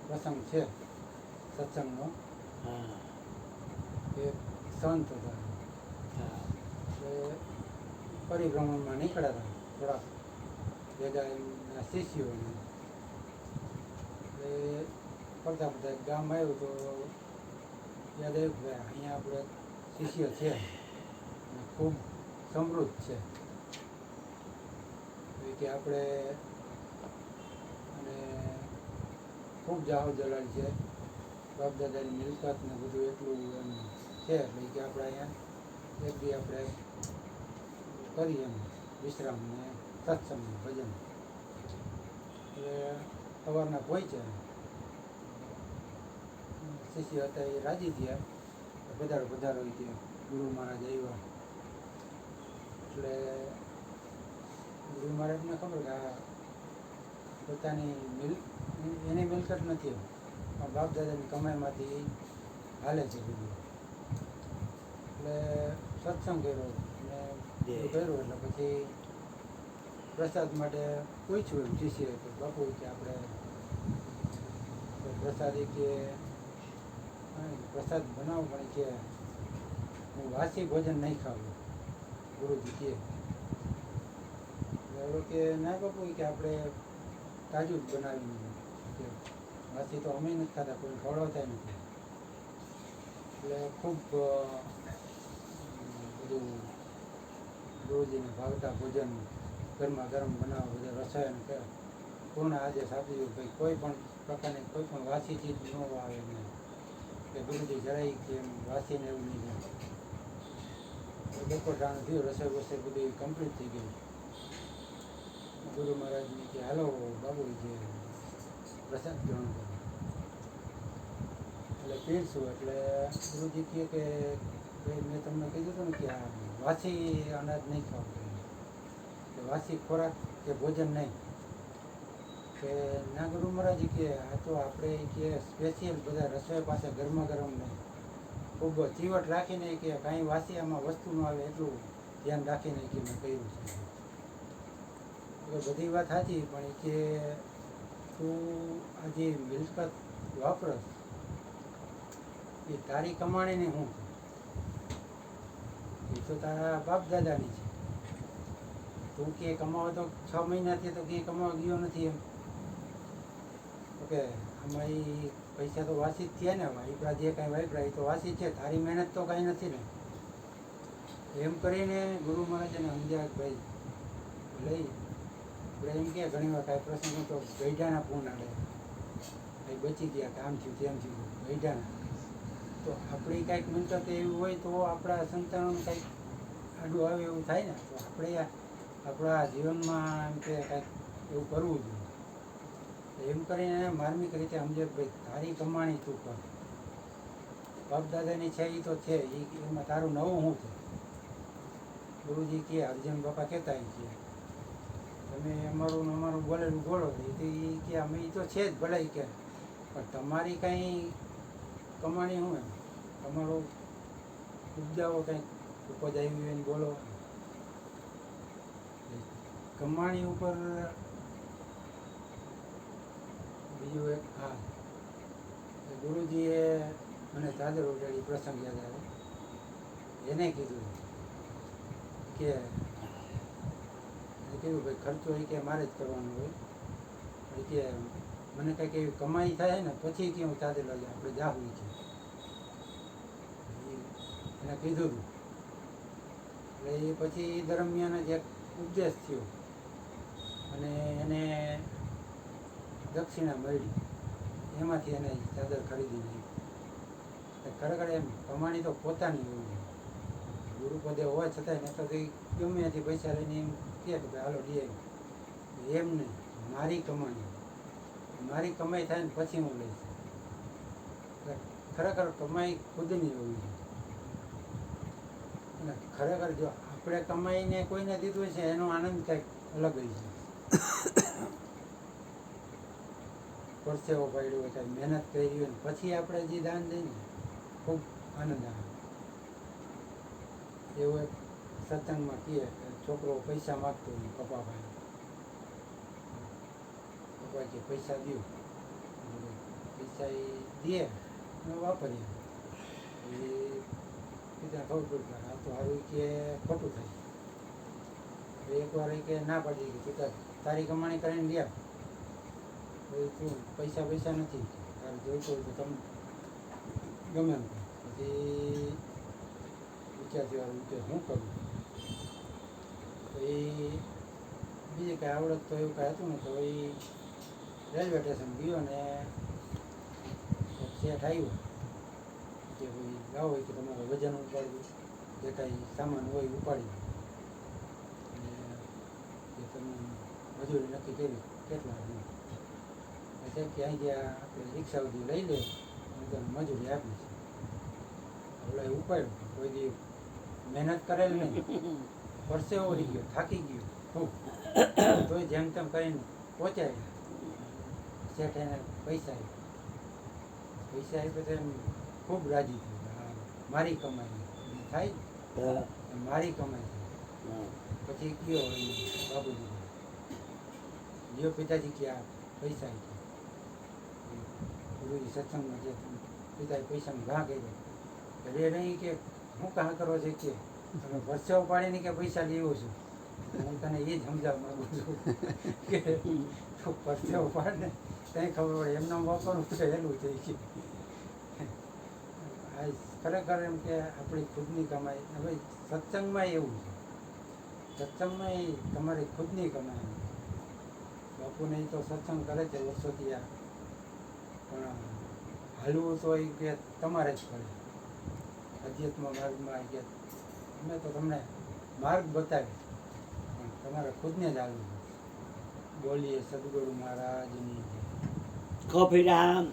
પ્રસંગ છે સત્સંગનો. એક સંત હતા, એટલે પરિભ્રમણમાં નીકળ્યા હતા થોડાક ભેગા એમના શિષ્યોને. એટલે ફરતા ફરતા એક ગામ આવ્યું તો યાદ આવ્યું કે અહીંયા આપણે શિષ્ય છે અને ખૂબ સમૃદ્ધ છે કે આપણે અને ખૂબ જાહો જલાલ છે, બાપ દાદાની મિલકત ને બધું એટલું એમ છે, એટલે કે આપણે અહીંયા એક દી આપણે કરીએ એમ વિશ્રામ ને સત્સંગ ભજન. એટલે સવારના પહોંચ્યા, શિષ્ય હતા એ રાજી થયા, વધારો વધારો કે ગુરુ મહારાજ આવ્યા. એટલે ગુરુ મહારાજને ખબર કે આ પોતાની એની મિલકત નથી, આ બાપ દાદાની કમાઈમાંથી હાલે છે બધું. એટલે સત્સંગ કર્યો ને કર્યો એટલે પછી પ્રસાદ માટે પૂછ્યું એમ શિષ્ય કે બાપુ કે આપણે પ્રસાદી કે પ્રસાદ બનાવો, પણ કે હું વાસી ભોજન નહીં ખાવું ગુરુજી કે. એવું કે ના બાપુ કે આપણે તાજું જ બનાવીને કે વાસી તો અમે નથી ખાતા, કોઈ ખવડાવતા નથી. એટલે ખૂબ બધું ગુરુજીને ભાવતા ભોજન ગરમા ગરમ બનાવો, બધા રસાયણ કે પૂર્ણ આદેશ આપી દઉં ભાઈ કોઈ પણ પ્રકારની કોઈ પણ વાસી ચીજ ન આવે નહીં, કે ગુરુજી જરાય કે એમ વાસીને એવું નહીં જાય. બપોર ટાણું થયું, રસોઈ વસોઈ બધી કમ્પ્લીટ થઈ ગઈ. ગુરુ મહારાજને કે હાલો બાબુ જે પ્રસાદ ગ્રહણ કરો, એટલે પીરશું. એટલે ગુરુજી કહે કે ભાઈ મેં તમને કીધું હતું ને કે આ વાસી અનાજ નહીં ખાવું, કે વાસી ખોરાક કે ભોજન નહીં. કે ના ગુરુ મહારાજ કે આ તો આપણે કે સ્પેશિયલ બધા રસોઈ પાસે ગરમા ગરમ નહીં, ખૂબ ચીવટ રાખીને કે કાંઈ વાસી આમાં વસ્તુ ન આવે એટલું ધ્યાન રાખીને કે મેં કહ્યું છે. એ બધી વાત સાચી, પણ કે તું આ જે મિલકત વાપરસ એ તારી કમાણીની શું છે? એ તો તારા બાપ દાદાની છે. તું કે કમાવો તો 6 મહિનાથી તો કે કમાવા ગયો નથી એમ. ઓકે, આમાં એ પૈસા તો વાસી જ થયા ને, વાપરા જે કાંઈ વાપરા એ તો વાસી છે, તારી મહેનત તો કાંઈ નથી ને. એમ કરીને ગુરુ મહારાજને સમજ્યા ભાઈ લઈ આપણે એમ કે ઘણી વાર કાંઈ પ્રસંગ તો ગઈઢાના પૂન આડે કંઈ બચી ગયા કે આમ થયું તેમ થયું ગઈઢાના. તો આપણી કાંઈક મિલકત એવું હોય તો આપણા સંતાનોને કાંઈક આડું આવે એવું થાય ને, તો આપણે આપણા જીવનમાં એમ કે કાંઈક એવું કરવું જોઈએ. એમ કરીને માર્મિક રીતે સમજે ભાઈ તારી કમાણી તું કર, બાપ દાદાની છે એ તો છે, એમાં તારું નવું શું છે? ગુરુજી કે અર્જુન બાપા કહેતા કે તમે અમારું બોલેલું બોલો એ કે અમે એ તો છે જ ભલે કે, પણ તમારી કાંઈ કમાણી શું એમ તમારો ઉપજાવો કંઈક ઉપજ આવી હોય ને બોલો. કમાણી ઉપર બીજું એક હા, ગુરુજીએ મને ચાદર ઉડાડી પ્રસંગ યાદ આવે. એને કીધું કે કીધું ભાઈ ખર્ચો એ કે મારે જ કરવાનો હોય, કે મને કંઈક એવી કમાઈ થાય ને પછી કે હું ચાદર લઈ આપણે જાહું છે એને કીધું હતું. એટલે એ પછી દરમિયાન જ એક ઉપદેશ થયો અને એને દક્ષિણા મળી, એમાંથી એને ચાદર ખરીદી નહીં. ખરેખર એમ કમાણી તો પોતાની હોય, ગુરુપદે હોય છતાંય ને તો ગમે ત્યાંથી પૈસા લઈને એમ કહે કે ભાઈ હાલો લઈ આવી. એમ નહીં, મારી કમાઈ થાય ને પછી હું લઈશ. ખરેખર કમાઈ ખુદની હોવી જોઈએ. અને ખરેખર જો આપણે કમાઈને કોઈને દીધું છે એનો આનંદ કંઈક અલગ જ છે. પરસેવો પાડ્યો હોય, કાંઈ મહેનત કરી હોય ને પછી આપણે જે દાન દઈએ ખૂબ આનંદ આવે. એવું એક સત્સંગમાં કહે કે છોકરો પૈસા માગતો હોય પપ્પા કે પૈસા દો, એ પૈસા એ દે અને વાપરીએ એ પિતા ખબર પડે આ તો સારું કે ખોટું થાય એકવાર કે ના પાડી કે પિતા તારી કમાણી કરીને લે તું પૈસા નથી તારે જોઈતું હોય તો તમે ગમે એમ કહો. પછી વિચારતી વાર કે શું કરું તો એ બીજે કાંઈ આવડત તો એવું કાંઈ હતું ને તો એ રેલવે સ્ટેશન ગયો ને શેઠ આવ્યો કે ભાઈ લાવો હોય કે તમારે વજન ઉપાડવું જે કાંઈ સામાન હોય ઉપાડી અને કે તમે મજૂરી નક્કી કરી કેટલા એટલે કે અહીં જ્યાં આપણે રિક્ષા સુધી લઈ લે અને તને મજૂરી આપી છે ઓલા ઉપાડ્યું કોઈ દી મહેનત કરેલ નહીં પરસેવો વળી ગયો થાકી ગયો ખૂબ તોય જેમ તેમ કરીને પહોંચાડ્યા શેઠ એને પૈસા આપ્યા તો એમ ખૂબ રાજી થયું મારી કમાઈ થાય મારી કમાઈ થાય પછી ગયો બાબુજી ગયો પિતાજી કે આ પૈસા ગુરુજી સત્સંગમાં જે પિતાએ પૈસાનો ઘા કર્યો રે નહીં કે હું કાં કરો છે કે તમે પરસેવો પાડીને કે પૈસા લેવો છું હું તને એ જ સમજાવવા માંગુ છું કે તું પરસેવો પાડ ને કંઈ ખબર પડે એમનો વાપરવું તો હેલું થઈ ગયું આ ખરેખર એમ કે આપણી ખુદની કમાઈ હવે સત્સંગમાં એવું છે સત્સંગમાં એ તમારી ખુદની કમાઈ બાપુને તો સત્સંગ કરે છે વર્ષોથી આ પણ હાલવું તો એ કે તમારે જ પડે અધ્યાત્મ માર્ગમાં કે અમે તો તમને માર્ગ બતાવી પણ તમારે ખુદને જ હાલવું બોલીએ સદગુરુ મહારાજની કોફી રામ